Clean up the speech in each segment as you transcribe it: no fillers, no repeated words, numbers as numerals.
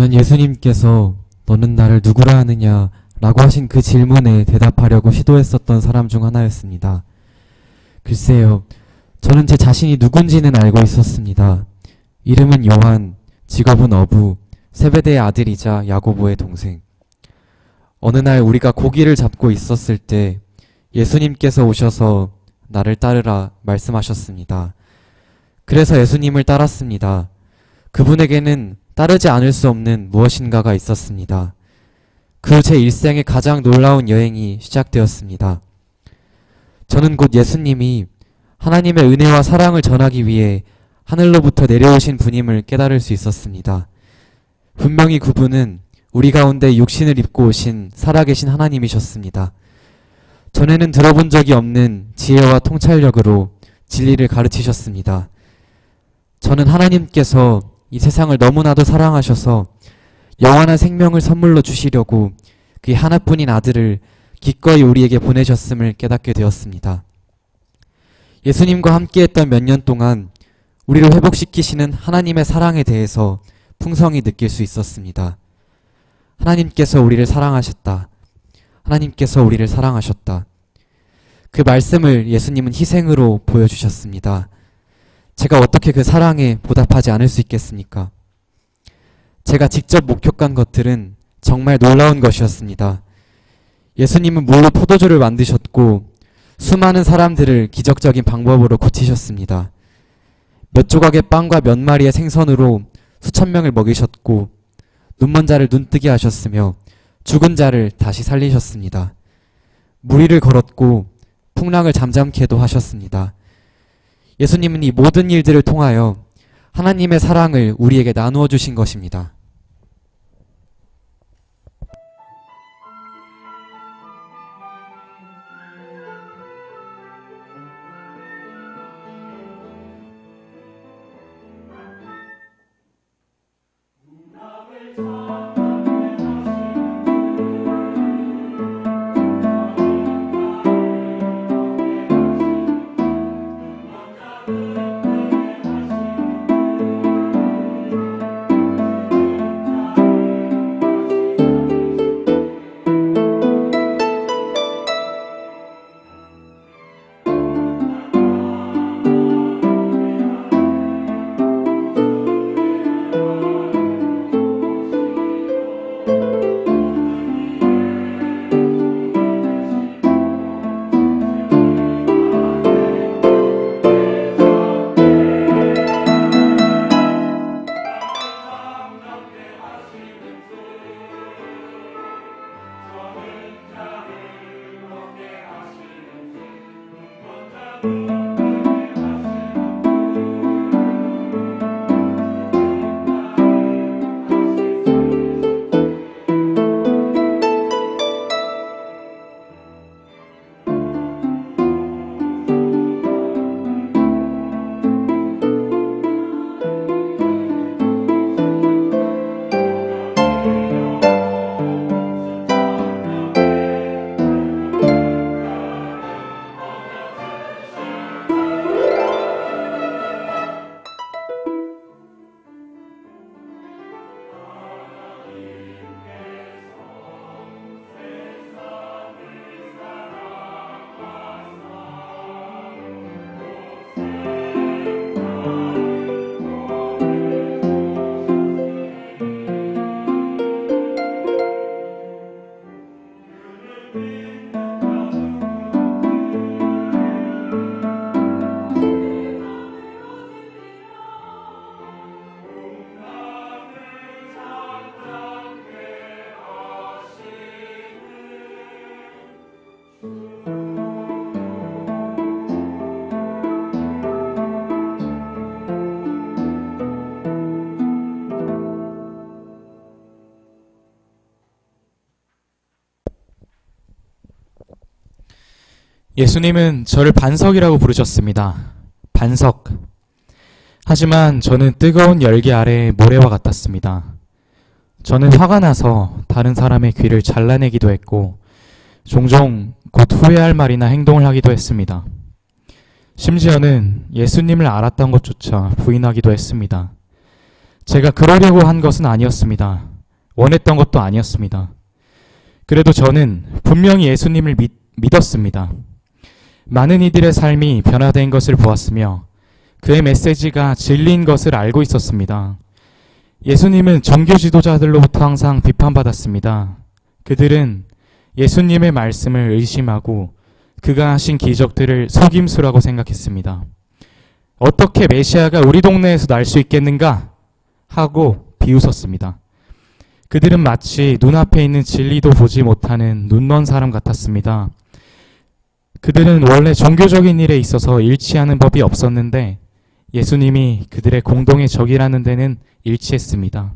저는 예수님께서 너는 나를 누구라 하느냐 라고 하신 그 질문에 대답하려고 시도했었던 사람 중 하나였습니다. 글쎄요, 저는 제 자신이 누군지는 알고 있었습니다. 이름은 요한, 직업은 어부, 세베대의 아들이자 야고보의 동생. 어느 날 우리가 고기를 잡고 있었을 때 예수님께서 오셔서 나를 따르라 말씀하셨습니다. 그래서 예수님을 따랐습니다. 그분에게는 따르지 않을 수 없는 무엇인가가 있었습니다. 그 제 일생의 가장 놀라운 여행이 시작되었습니다. 저는 곧 예수님이 하나님의 은혜와 사랑을 전하기 위해 하늘로부터 내려오신 분임을 깨달을 수 있었습니다. 분명히 그분은 우리 가운데 육신을 입고 오신 살아계신 하나님이셨습니다. 전에는 들어본 적이 없는 지혜와 통찰력으로 진리를 가르치셨습니다. 저는 하나님께서 이 세상을 너무나도 사랑하셔서 영원한 생명을 선물로 주시려고 그의 하나뿐인 아들을 기꺼이 우리에게 보내셨음을 깨닫게 되었습니다. 예수님과 함께했던 몇 년 동안 우리를 회복시키시는 하나님의 사랑에 대해서 풍성히 느낄 수 있었습니다. 하나님께서 우리를 사랑하셨다. 하나님께서 우리를 사랑하셨다. 그 말씀을 예수님은 희생으로 보여주셨습니다. 제가 어떻게 그 사랑에 보답하지 않을 수 있겠습니까? 제가 직접 목격한 것들은 정말 놀라운 것이었습니다. 예수님은 물로 포도주를 만드셨고 수많은 사람들을 기적적인 방법으로 고치셨습니다. 몇 조각의 빵과 몇 마리의 생선으로 수천 명을 먹이셨고 눈먼 자를 눈뜨게 하셨으며 죽은 자를 다시 살리셨습니다. 물 위를 걸었고 풍랑을 잠잠케도 하셨습니다. 예수님은 이 모든 일들을 통하여 하나님의 사랑을 우리에게 나누어 주신 것입니다. 예수님은 저를 반석이라고 부르셨습니다. 반석. 하지만 저는 뜨거운 열기 아래의 모래와 같았습니다. 저는 화가 나서 다른 사람의 귀를 잘라내기도 했고 종종 곧 후회할 말이나 행동을 하기도 했습니다. 심지어는 예수님을 알았던 것조차 부인하기도 했습니다. 제가 그러려고 한 것은 아니었습니다. 원했던 것도 아니었습니다. 그래도 저는 분명히 예수님을 믿었습니다. 많은 이들의 삶이 변화된 것을 보았으며 그의 메시지가 진리인 것을 알고 있었습니다. 예수님은 종교 지도자들로부터 항상 비판받았습니다. 그들은 예수님의 말씀을 의심하고 그가 하신 기적들을 속임수라고 생각했습니다. 어떻게 메시아가 우리 동네에서 날 수 있겠는가? 하고 비웃었습니다. 그들은 마치 눈앞에 있는 진리도 보지 못하는 눈먼 사람 같았습니다. 그들은 원래 종교적인 일에 있어서 일치하는 법이 없었는데 예수님이 그들의 공동의 적이라는 데는 일치했습니다.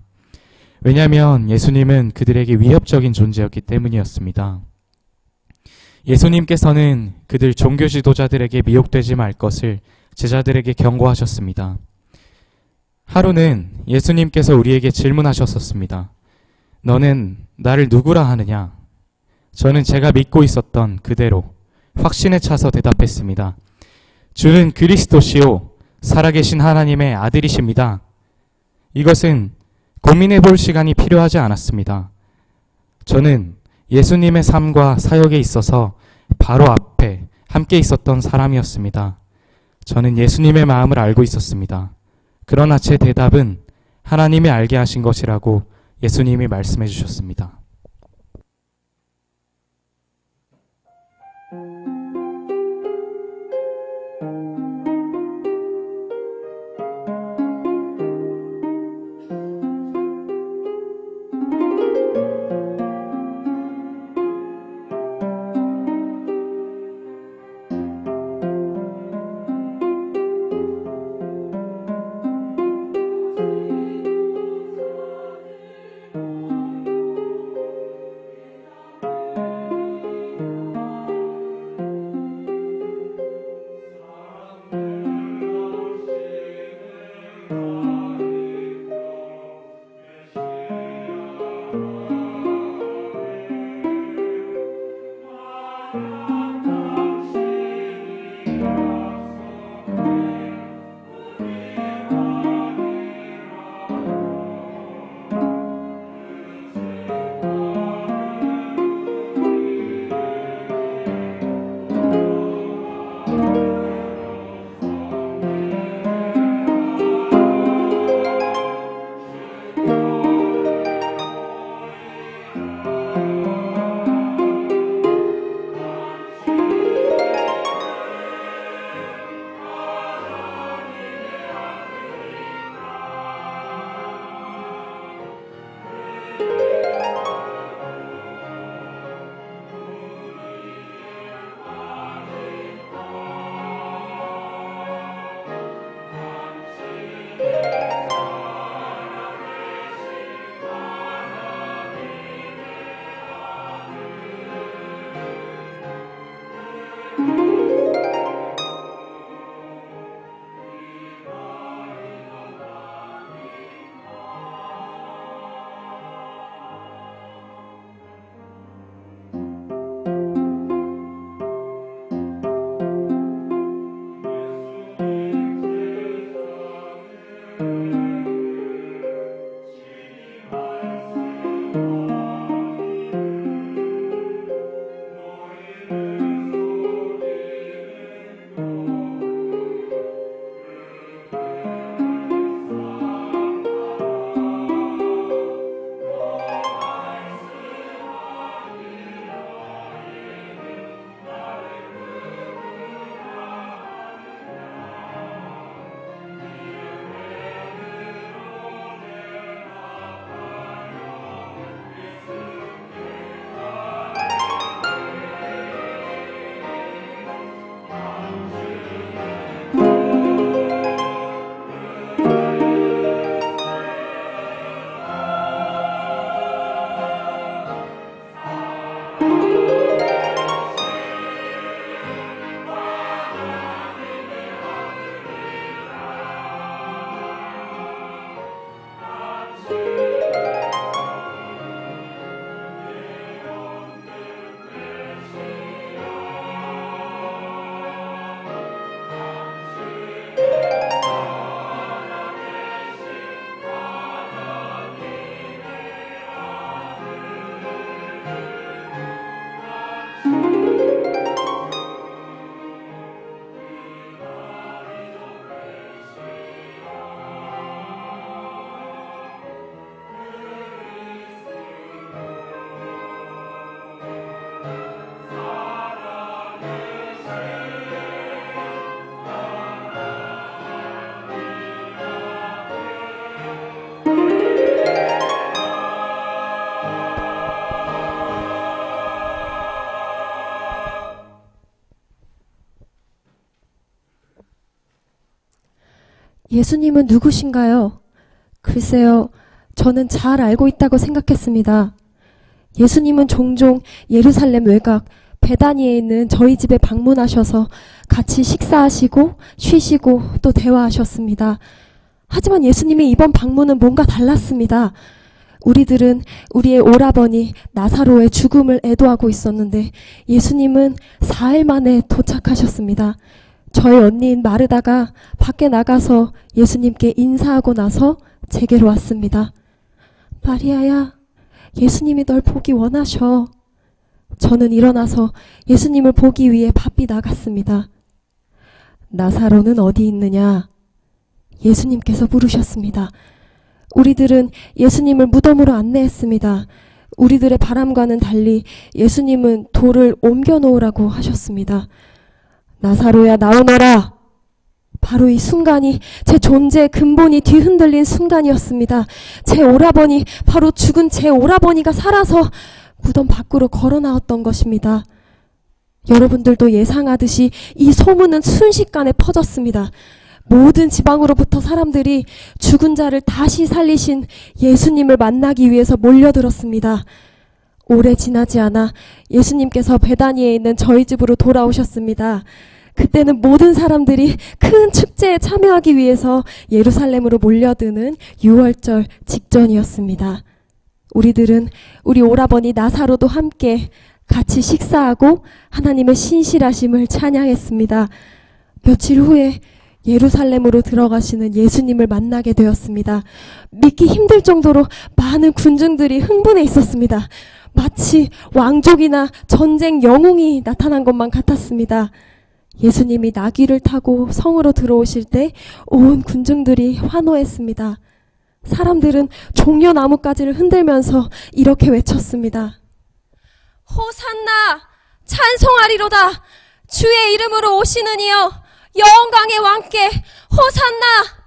왜냐하면 예수님은 그들에게 위협적인 존재였기 때문이었습니다. 예수님께서는 그들 종교 지도자들에게 미혹되지 말 것을 제자들에게 경고하셨습니다. 하루는 예수님께서 우리에게 질문하셨었습니다. 너는 나를 누구라 하느냐? 저는 제가 믿고 있었던 그대로 확신에 차서 대답했습니다. 주는 그리스도시요 살아계신 하나님의 아들이십니다. 이것은 고민해 볼 시간이 필요하지 않았습니다. 저는 예수님의 삶과 사역에 있어서 바로 앞에 함께 있었던 사람이었습니다. 저는 예수님의 마음을 알고 있었습니다. 그러나 제 대답은 하나님이 알게 하신 것이라고 예수님이 말씀해 주셨습니다. 예수님은 누구신가요? 글쎄요, 저는 잘 알고 있다고 생각했습니다. 예수님은 종종 예루살렘 외곽 베다니에 있는 저희 집에 방문하셔서 같이 식사하시고 쉬시고 또 대화하셨습니다. 하지만 예수님의 이번 방문은 뭔가 달랐습니다. 우리들은 우리의 오라버니 나사로의 죽음을 애도하고 있었는데 예수님은 4일 만에 도착하셨습니다. 저희 언니인 마르다가 밖에 나가서 예수님께 인사하고 나서 제게로 왔습니다. 마리아야, 예수님이 널 보기 원하셔. 저는 일어나서 예수님을 보기 위해 바삐 나갔습니다. 나사로는 어디 있느냐? 예수님께서 물으셨습니다. 우리들은 예수님을 무덤으로 안내했습니다. 우리들의 바람과는 달리 예수님은 돌을 옮겨 놓으라고 하셨습니다. 나사로야, 나오너라. 바로 이 순간이 제 존재의 근본이 뒤흔들린 순간이었습니다. 제 오라버니, 바로 죽은 제 오라버니가 살아서 무덤 밖으로 걸어 나왔던 것입니다. 여러분들도 예상하듯이 이 소문은 순식간에 퍼졌습니다. 모든 지방으로부터 사람들이 죽은 자를 다시 살리신 예수님을 만나기 위해서 몰려들었습니다. 오래 지나지 않아 예수님께서 베다니에 있는 저희 집으로 돌아오셨습니다. 그때는 모든 사람들이 큰 축제에 참여하기 위해서 예루살렘으로 몰려드는 6월절 직전이었습니다. 우리들은 우리 오라버니 나사로도 함께 같이 식사하고 하나님의 신실하심을 찬양했습니다. 며칠 후에 예루살렘으로 들어가시는 예수님을 만나게 되었습니다. 믿기 힘들 정도로 많은 군중들이 흥분해 있었습니다. 마치 왕족이나 전쟁 영웅이 나타난 것만 같았습니다. 예수님이 나귀를 타고 성으로 들어오실 때 온 군중들이 환호했습니다. 사람들은 종려나뭇가지를 흔들면서 이렇게 외쳤습니다. 호산나! 찬송하리로다! 주의 이름으로 오시는 이여! 영광의 왕께 호산나!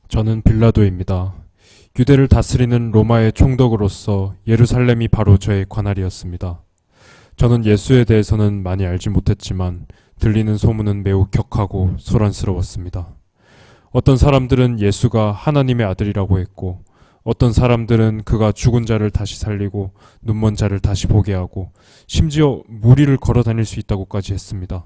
저는 빌라도입니다. 유대를 다스리는 로마의 총독으로서 예루살렘이 바로 저의 관할이었습니다. 저는 예수에 대해서는 많이 알지 못했지만 들리는 소문은 매우 격하고 소란스러웠습니다. 어떤 사람들은 예수가 하나님의 아들이라고 했고, 어떤 사람들은 그가 죽은 자를 다시 살리고 눈먼 자를 다시 보게 하고 심지어 무리를 걸어 다닐 수 있다고까지 했습니다.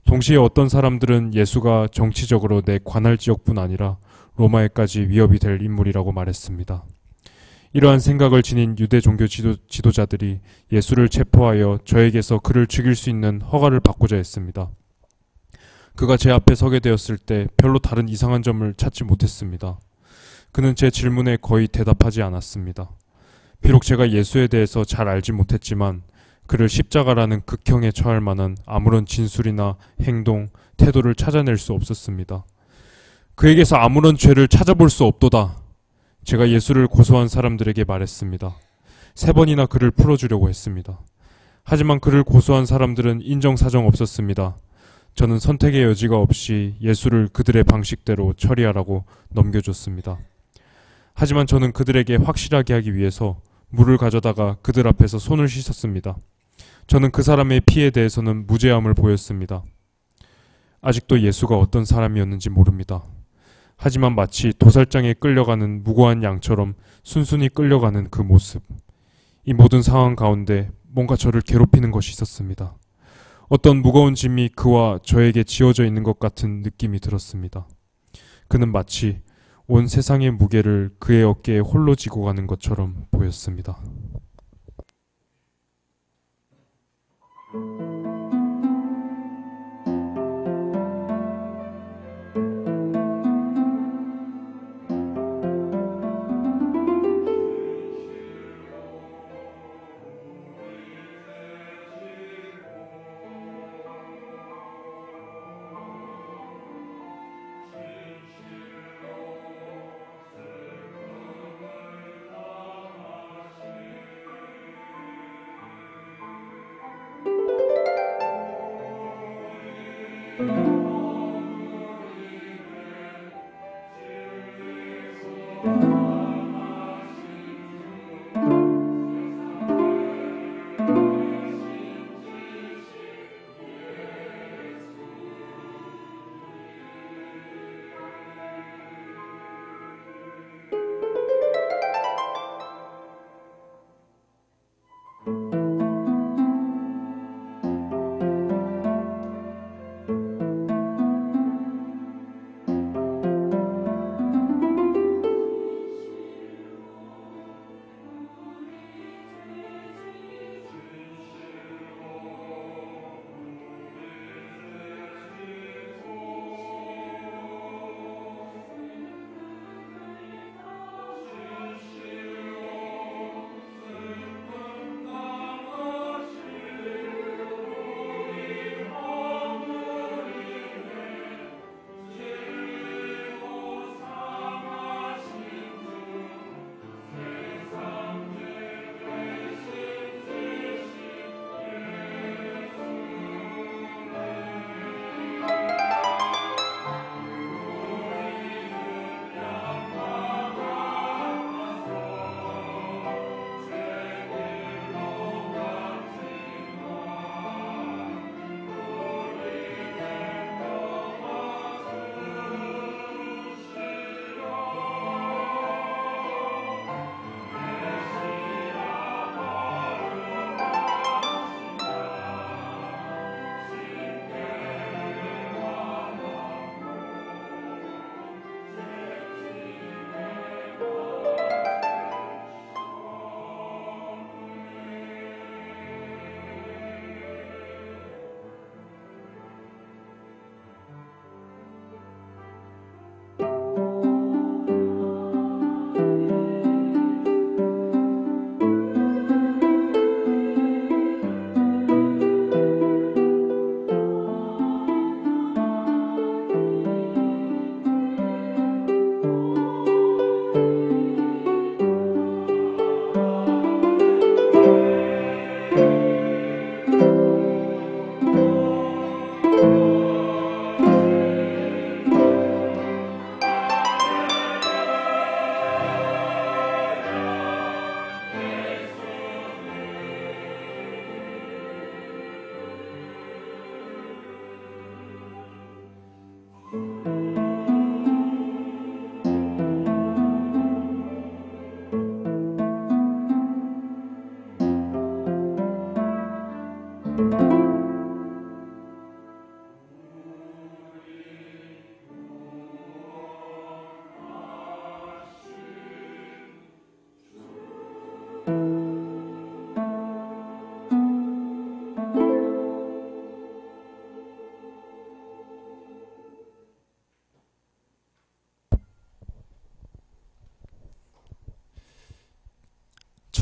동시에 어떤 사람들은 예수가 정치적으로 내 관할 지역뿐 아니라 로마에까지 위협이 될 인물이라고 말했습니다. 이러한 생각을 지닌 유대 종교 지도자들이 예수를 체포하여 저에게서 그를 죽일 수 있는 허가를 받고자 했습니다. 그가 제 앞에 서게 되었을 때 별로 다른 이상한 점을 찾지 못했습니다. 그는 제 질문에 거의 대답하지 않았습니다. 비록 제가 예수에 대해서 잘 알지 못했지만 그를 십자가라는 극형에 처할 만한 아무런 진술이나 행동, 태도를 찾아낼 수 없었습니다. 그에게서 아무런 죄를 찾아볼 수 없도다. 제가 예수를 고소한 사람들에게 말했습니다. 3번이나 그를 풀어주려고 했습니다. 하지만 그를 고소한 사람들은 인정사정 없었습니다. 저는 선택의 여지가 없이 예수를 그들의 방식대로 처리하라고 넘겨줬습니다. 하지만 저는 그들에게 확실하게 하기 위해서 물을 가져다가 그들 앞에서 손을 씻었습니다. 저는 그 사람의 피에 대해서는 무죄함을 보였습니다. 아직도 예수가 어떤 사람이었는지 모릅니다. 하지만 마치 도살장에 끌려가는 무고한 양처럼 순순히 끌려가는 그 모습. 이 모든 상황 가운데 뭔가 저를 괴롭히는 것이 있었습니다. 어떤 무거운 짐이 그와 저에게 지어져 있는 것 같은 느낌이 들었습니다. 그는 마치 온 세상의 무게를 그의 어깨에 홀로 지고 가는 것처럼 보였습니다.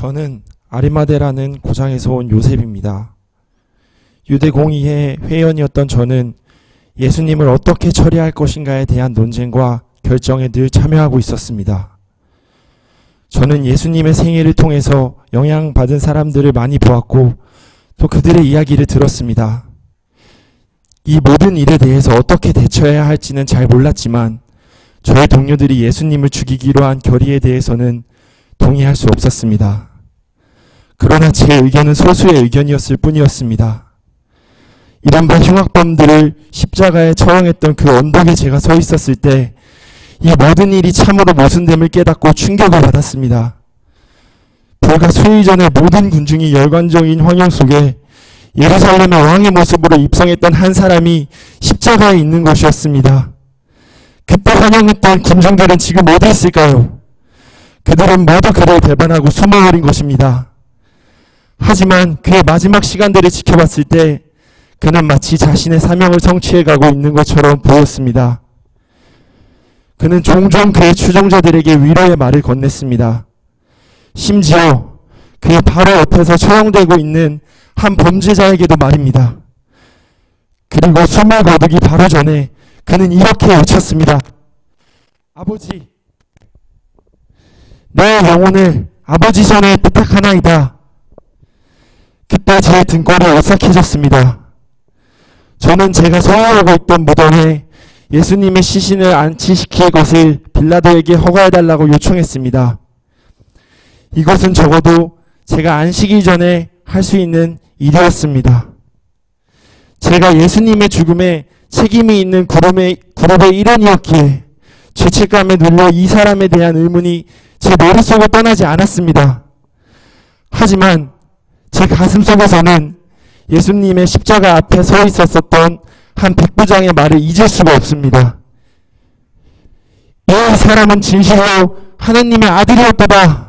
저는 아리마데라는 고장에서 온 요셉입니다. 유대 공의회 회원이었던 저는 예수님을 어떻게 처리할 것인가에 대한 논쟁과 결정에 늘 참여하고 있었습니다. 저는 예수님의 생애를 통해서 영향받은 사람들을 많이 보았고 또 그들의 이야기를 들었습니다. 이 모든 일에 대해서 어떻게 대처해야 할지는 잘 몰랐지만 저의 동료들이 예수님을 죽이기로 한 결의에 대해서는 동의할 수 없었습니다. 그러나 제 의견은 소수의 의견이었을 뿐이었습니다. 이른바 흉악범들을 십자가에 처형했던 그 언덕에 제가 서 있었을 때 이 모든 일이 참으로 모순됨을 깨닫고 충격을 받았습니다. 불과 수일 전에 모든 군중이 열광적인 환영 속에 예루살렘의 왕의 모습으로 입성했던 한 사람이 십자가에 있는 것이었습니다. 그때 환영했던 군중들은 지금 어디 있을까요? 그들은 모두 그를 배반하고 숨어버린 것입니다. 하지만 그의 마지막 시간들을 지켜봤을 때 그는 마치 자신의 사명을 성취해가고 있는 것처럼 보였습니다. 그는 종종 그의 추종자들에게 위로의 말을 건넸습니다. 심지어 그의 바로 옆에서 처형되고 있는 한 범죄자에게도 말입니다. 그리고 숨을 거두기 바로 전에 그는 이렇게 외쳤습니다. 아버지, 내 영혼을 아버지 손에 부탁하나이다. 그때 제 등골이 오싹해졌습니다. 저는 제가 소유하고 있던 무덤에 예수님의 시신을 안치시킬 것을 빌라도에게 허가해달라고 요청했습니다. 이것은 적어도 제가 안식일 전에 할 수 있는 일이었습니다. 제가 예수님의 죽음에 책임이 있는 그룹의 일원이었기에 죄책감에 눌려 이 사람에 대한 의문이 제 머릿속을 떠나지 않았습니다. 하지만 제 가슴속에서는 예수님의 십자가 앞에 서 있었던 한 백부장의 말을 잊을 수가 없습니다. 이 사람은 진실로 하나님의 아들이었다.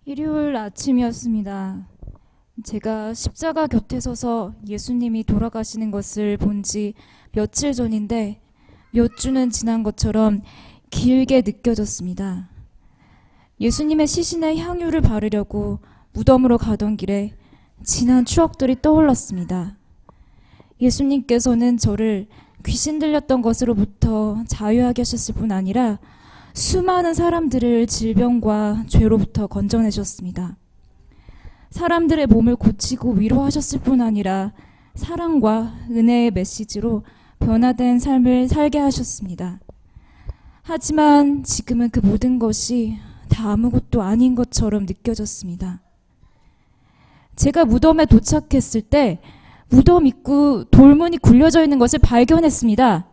일요일 아침이었습니다. 제가 십자가 곁에 서서 예수님이 돌아가시는 것을 본 지 며칠 전인데 몇 주는 지난 것처럼 길게 느껴졌습니다. 예수님의 시신에 향유를 바르려고 무덤으로 가던 길에 지난 추억들이 떠올랐습니다. 예수님께서는 저를 귀신 들렸던 것으로부터 자유하게 하셨을 뿐 아니라 수많은 사람들을 질병과 죄로부터 건져내셨습니다. 사람들의 몸을 고치고 위로하셨을 뿐 아니라 사랑과 은혜의 메시지로 변화된 삶을 살게 하셨습니다. 하지만 지금은 그 모든 것이 다 아무것도 아닌 것처럼 느껴졌습니다. 제가 무덤에 도착했을 때 무덤 입구 돌문이 굴려져 있는 것을 발견했습니다.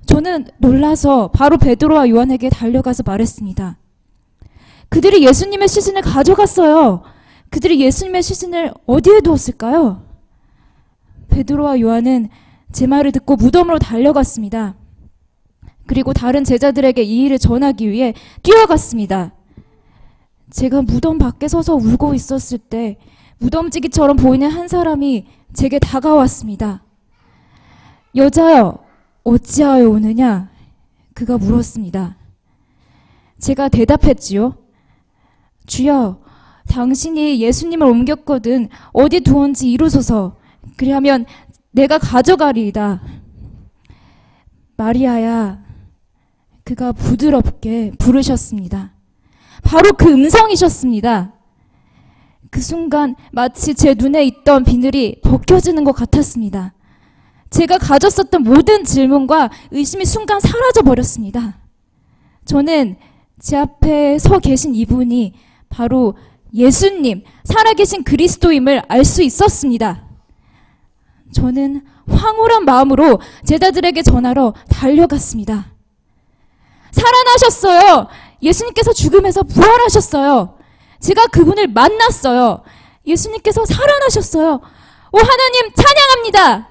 저는 놀라서 바로 베드로와 요한에게 달려가서 말했습니다. 그들이 예수님의 시신을 가져갔어요. 그들이 예수님의 시신을 어디에 두었을까요? 베드로와 요한은 제 말을 듣고 무덤으로 달려갔습니다. 그리고 다른 제자들에게 이 일을 전하기 위해 뛰어갔습니다. 제가 무덤 밖에 서서 울고 있었을 때 무덤지기처럼 보이는 한 사람이 제게 다가왔습니다. 여자여, 어찌하여 오느냐? 그가 물었습니다. 제가 대답했지요. 주여, 당신이 예수님을 옮겼거든 어디 두었는지 이루소서. 그리하면 내가 가져가리이다. 마리아야, 그가 부드럽게 부르셨습니다. 바로 그 음성이셨습니다. 그 순간 마치 제 눈에 있던 비늘이 벗겨지는 것 같았습니다. 제가 가졌었던 모든 질문과 의심이 순간 사라져 버렸습니다. 저는 제 앞에 서 계신 이분이 바로 예수님, 살아계신 그리스도임을 알 수 있었습니다. 저는 황홀한 마음으로 제자들에게 전하러 달려갔습니다. 살아나셨어요. 예수님께서 죽음에서 부활하셨어요. 제가 그분을 만났어요. 예수님께서 살아나셨어요. 오 하나님 찬양합니다.